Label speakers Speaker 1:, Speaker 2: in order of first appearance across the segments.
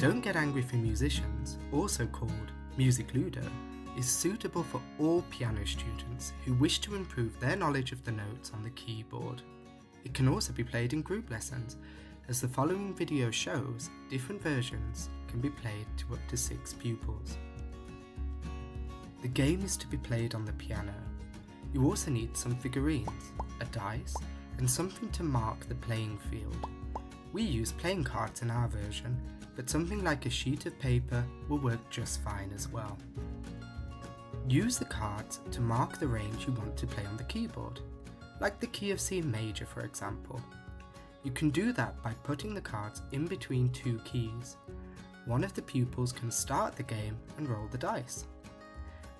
Speaker 1: Don't Get Angry for Musicians, also called Music Ludo, is suitable for all piano students who wish to improve their knowledge of the notes on the keyboard. It can also be played in group lessons. As the following video shows, different versions can be played to up to 6 pupils. The game is to be played on the piano. You also need some figurines, a dice, and something to mark the playing field. We use playing cards in our version, but something like a sheet of paper will work just fine as well. Use the cards to mark the range you want to play on the keyboard, like the key of C major for example. You can do that by putting the cards in between 2 keys. One of the pupils can start the game and roll the dice.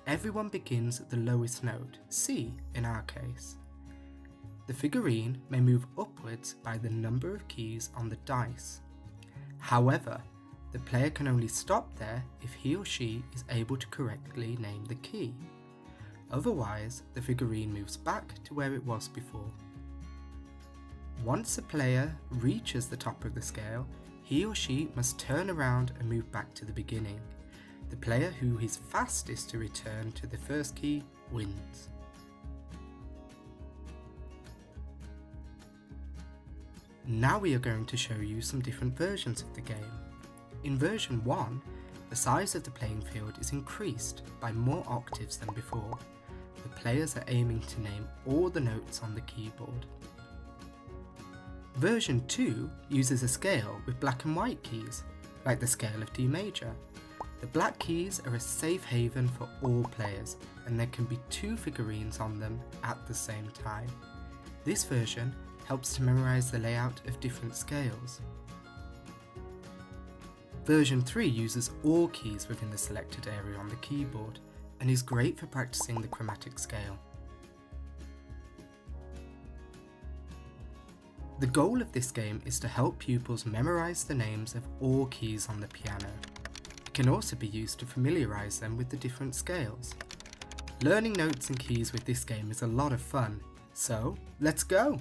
Speaker 1: Everyone begins at the lowest note, C in our case. The figurine may move upwards by the number of keys on the dice. However, the player can only stop there if he or she is able to correctly name the key. Otherwise, the figurine moves back to where it was before. Once a player reaches the top of the scale, he or she must turn around and move back to the beginning. The player who is fastest to return to the first key wins. Now we are going to show you some different versions of the game. In version 1, the size of the playing field is increased by more octaves than before. The players are aiming to name all the notes on the keyboard. Version 2 uses a scale with black and white keys, like the scale of D major. The black keys are a safe haven for all players, and there can be 2 figurines on them at the same time. This version helps to memorize the layout of different scales. Version 3 uses all keys within the selected area on the keyboard and is great for practicing the chromatic scale. The goal of this game is to help pupils memorize the names of all keys on the piano. It can also be used to familiarize them with the different scales. Learning notes and keys with this game is a lot of fun, so let's go!